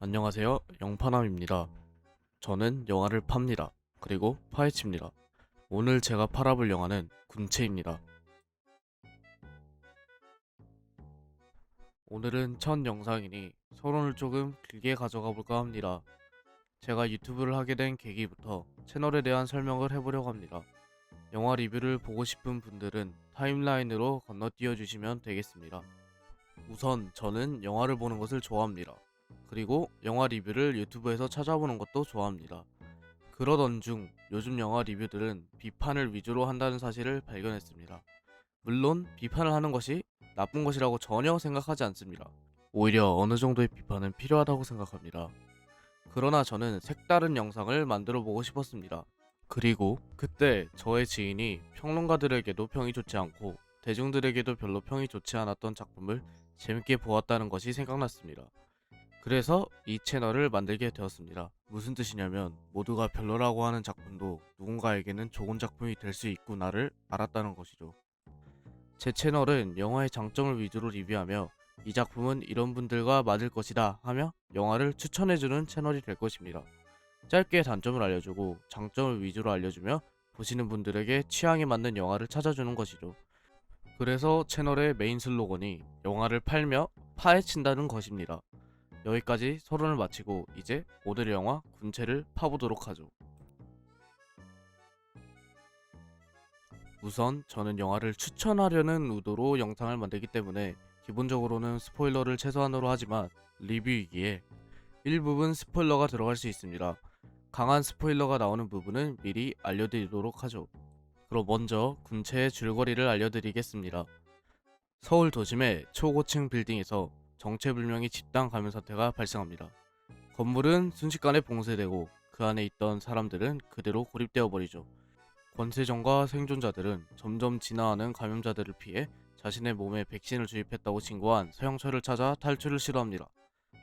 안녕하세요. 영파남입니다. 저는 영화를 팝니다. 그리고 파헤칩니다. 오늘 제가 팔아볼 영화는 군체입니다. 오늘은 첫 영상이니 서론을 조금 길게 가져가 볼까 합니다. 제가 유튜브를 하게 된 계기부터 채널에 대한 설명을 해보려고 합니다. 영화 리뷰를 보고 싶은 분들은 타임라인으로 건너뛰어 주시면 되겠습니다. 우선 저는 영화를 보는 것을 좋아합니다. 그리고 영화 리뷰를 유튜브에서 찾아보는 것도 좋아합니다. 그러던 중 요즘 영화 리뷰들은 비판을 위주로 한다는 사실을 발견했습니다. 물론 비판을 하는 것이 나쁜 것이라고 전혀 생각하지 않습니다. 오히려 어느 정도의 비판은 필요하다고 생각합니다. 그러나 저는 색다른 영상을 만들어 보고 싶었습니다. 그리고 그때 저의 지인이 평론가들에게도 평이 좋지 않고 대중들에게도 별로 평이 좋지 않았던 작품을 재밌게 보았다는 것이 생각났습니다. 그래서 이 채널을 만들게 되었습니다. 무슨 뜻이냐면 모두가 별로라고 하는 작품도 누군가에게는 좋은 작품이 될 수 있구나를 알았다는 것이죠. 제 채널은 영화의 장점을 위주로 리뷰하며 이 작품은 이런 분들과 맞을 것이다 하며 영화를 추천해주는 채널이 될 것입니다. 짧게 단점을 알려주고 장점을 위주로 알려주며 보시는 분들에게 취향에 맞는 영화를 찾아주는 것이죠. 그래서 채널의 메인 슬로건이 영화를 팔며 파헤친다는 것입니다. 여기까지 서론을 마치고 이제 오늘의 영화 군체를 파보도록 하죠. 우선 저는 영화를 추천하려는 의도로 영상을 만들기 때문에 기본적으로는 스포일러를 최소한으로 하지만 리뷰이기에 일부분 스포일러가 들어갈 수 있습니다. 강한 스포일러가 나오는 부분은 미리 알려드리도록 하죠. 그럼 먼저 군체의 줄거리를 알려드리겠습니다. 서울 도심의 초고층 빌딩에서 정체불명의 집단 감염 사태가 발생합니다. 건물은 순식간에 봉쇄되고 그 안에 있던 사람들은 그대로 고립되어 버리죠. 권세정과 생존자들은 점점 진화하는 감염자들을 피해 자신의 몸에 백신을 주입했다고 신고한 서영철을 찾아 탈출을 시도합니다.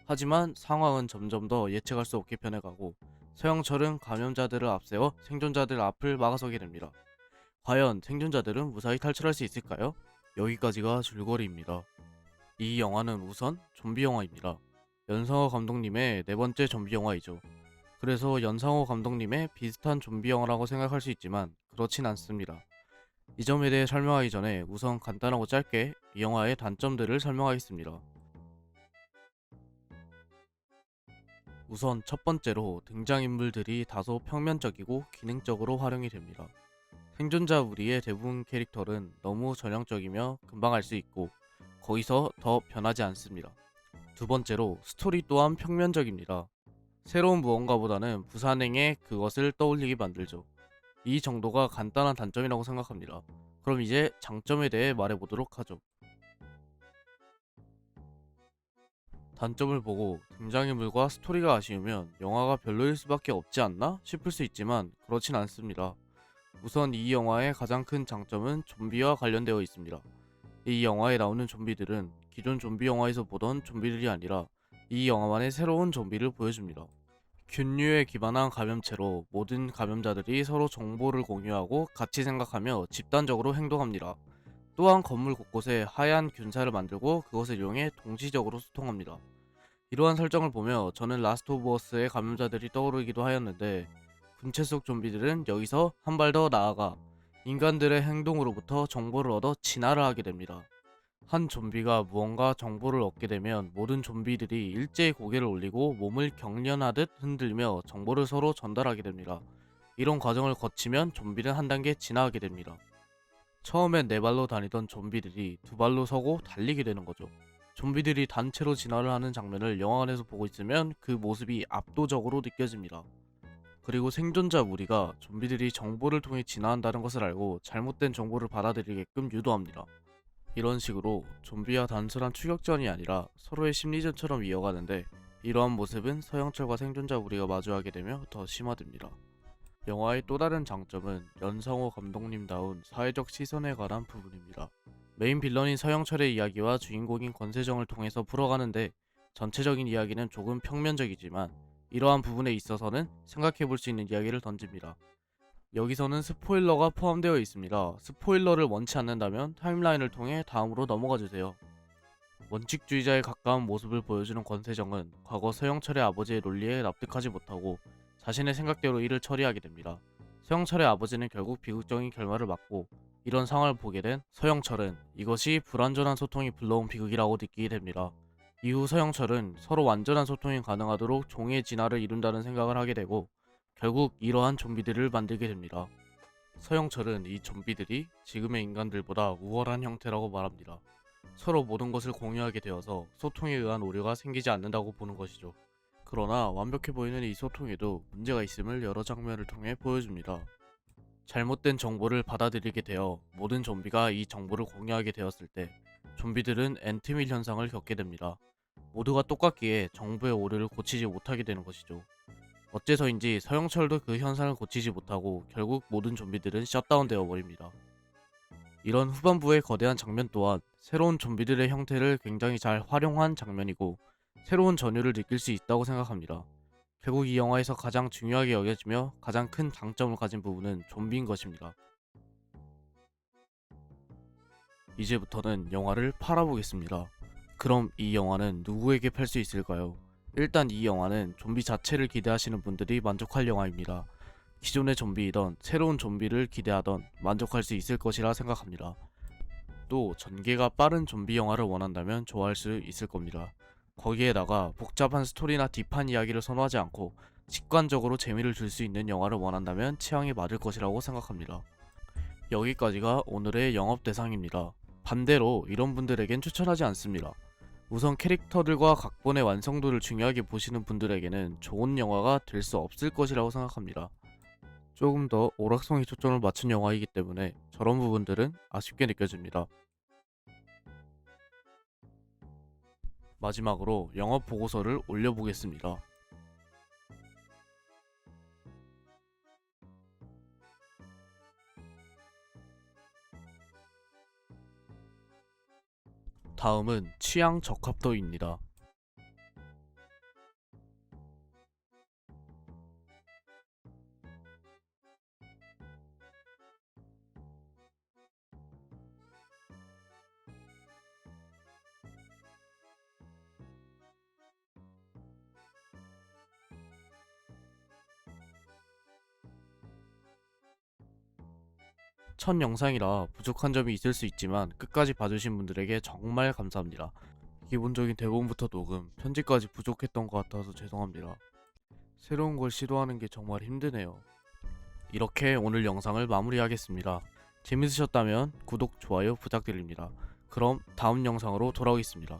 하지만 상황은 점점 더 예측할 수 없게 변해가고 서영철은 감염자들을 앞세워 생존자들 앞을 막아서게 됩니다. 과연 생존자들은 무사히 탈출할 수 있을까요? 여기까지가 줄거리입니다. 이 영화는 우선 좀비 영화입니다. 연상호 감독님의 네 번째 좀비 영화이죠. 그래서 연상호 감독님의 비슷한 좀비 영화라고 생각할 수 있지만 그렇진 않습니다. 이 점에 대해 설명하기 전에 우선 간단하고 짧게 이 영화의 단점들을 설명하겠습니다. 우선 첫 번째로 등장인물들이 다소 평면적이고 기능적으로 활용이 됩니다. 생존자 무리의 대부분 캐릭터는 너무 전형적이며 금방 알 수 있고 거기서 더 변하지 않습니다. 두 번째로 스토리 또한 평면적입니다. 새로운 무언가보다는 부산행에 그것을 떠올리게 만들죠. 이 정도가 간단한 단점이라고 생각합니다. 그럼 이제 장점에 대해 말해보도록 하죠. 단점을 보고 등장인물과 스토리가 아쉬우면 영화가 별로일 수밖에 없지 않나 싶을 수 있지만 그렇진 않습니다. 우선 이 영화의 가장 큰 장점은 좀비와 관련되어 있습니다. 이 영화에 나오는 좀비들은 기존 좀비 영화에서 보던 좀비들이 아니라 이 영화만의 새로운 좀비를 보여줍니다. 균류에 기반한 감염체로 모든 감염자들이 서로 정보를 공유하고 같이 생각하며 집단적으로 행동합니다. 또한 건물 곳곳에 하얀 균사를 만들고 그것을 이용해 동시적으로 소통합니다. 이러한 설정을 보며 저는 라스트 오브 어스의 감염자들이 떠오르기도 하였는데 군체 속 좀비들은 여기서 한 발 더 나아가 인간들의 행동으로부터 정보를 얻어 진화를 하게 됩니다. 한 좀비가 무언가 정보를 얻게 되면 모든 좀비들이 일제히 고개를 올리고 몸을 경련하듯 흔들며 정보를 서로 전달하게 됩니다. 이런 과정을 거치면 좀비는 한 단계 진화하게 됩니다. 처음엔 네 발로 다니던 좀비들이 두 발로 서고 달리게 되는 거죠. 좀비들이 단체로 진화를 하는 장면을 영화관에서 보고 있으면 그 모습이 압도적으로 느껴집니다. 그리고 생존자 무리가 좀비들이 정보를 통해 진화한다는 것을 알고 잘못된 정보를 받아들이게끔 유도합니다. 이런 식으로 좀비와 단순한 추격전이 아니라 서로의 심리전처럼 이어가는데 이러한 모습은 서영철과 생존자 무리가 마주하게 되며 더 심화됩니다. 영화의 또 다른 장점은 연상호 감독님다운 사회적 시선에 관한 부분입니다. 메인 빌런인 서영철의 이야기와 주인공인 권세정을 통해서 풀어가는데 전체적인 이야기는 조금 평면적이지만 이러한 부분에 있어서는 생각해볼 수 있는 이야기를 던집니다. 여기서는 스포일러가 포함되어 있습니다. 스포일러를 원치 않는다면 타임라인을 통해 다음으로 넘어가주세요. 원칙주의자에 가까운 모습을 보여주는 권세정은 과거 서영철의 아버지의 논리에 납득하지 못하고 자신의 생각대로 일을 처리하게 됩니다. 서영철의 아버지는 결국 비극적인 결말을 맞고 이런 상황을 보게 된 서영철은 이것이 불완전한 소통이 불러온 비극이라고 느끼게 됩니다. 이후 서영철은 서로 완전한 소통이 가능하도록 종의 진화를 이룬다는 생각을 하게 되고 결국 이러한 좀비들을 만들게 됩니다. 서영철은 이 좀비들이 지금의 인간들보다 우월한 형태라고 말합니다. 서로 모든 것을 공유하게 되어서 소통에 의한 오류가 생기지 않는다고 보는 것이죠. 그러나 완벽해 보이는 이 소통에도 문제가 있음을 여러 장면을 통해 보여줍니다. 잘못된 정보를 받아들이게 되어 모든 좀비가 이 정보를 공유하게 되었을 때 좀비들은 엔트밀 현상을 겪게 됩니다. 모두가 똑같기에 정보의 오류를 고치지 못하게 되는 것이죠. 어째서인지 서영철도 그 현상을 고치지 못하고 결국 모든 좀비들은 셧다운되어 버립니다. 이런 후반부의 거대한 장면 또한 새로운 좀비들의 형태를 굉장히 잘 활용한 장면이고 새로운 전율을 느낄 수 있다고 생각합니다. 결국 이 영화에서 가장 중요하게 여겨지며 가장 큰 장점을 가진 부분은 좀비인 것입니다. 이제부터는 영화를 팔아보겠습니다. 그럼 이 영화는 누구에게 팔 수 있을까요? 일단 이 영화는 좀비 자체를 기대하시는 분들이 만족할 영화입니다. 기존의 좀비이던 새로운 좀비를 기대하던 만족할 수 있을 것이라 생각합니다. 또 전개가 빠른 좀비 영화를 원한다면 좋아할 수 있을 겁니다. 거기에다가 복잡한 스토리나 딥한 이야기를 선호하지 않고 직관적으로 재미를 줄 수 있는 영화를 원한다면 취향에 맞을 것이라고 생각합니다. 여기까지가 오늘의 영업 대상입니다. 반대로 이런 분들에겐 추천하지 않습니다. 우선 캐릭터들과 각본의 완성도를 중요하게 보시는 분들에게는 좋은 영화가 될 수 없을 것이라고 생각합니다. 조금 더 오락성에 초점을 맞춘 영화이기 때문에 저런 부분들은 아쉽게 느껴집니다. 마지막으로 영업 보고서를 올려보겠습니다. 다음은 취향 적합도입니다. 첫 영상이라 부족한 점이 있을 수 있지만 끝까지 봐주신 분들에게 정말 감사합니다. 기본적인 대본부터 녹음, 편집까지 부족했던 것 같아서 죄송합니다. 새로운 걸 시도하는 게 정말 힘드네요. 이렇게 오늘 영상을 마무리하겠습니다. 재밌으셨다면 구독, 좋아요 부탁드립니다. 그럼 다음 영상으로 돌아오겠습니다.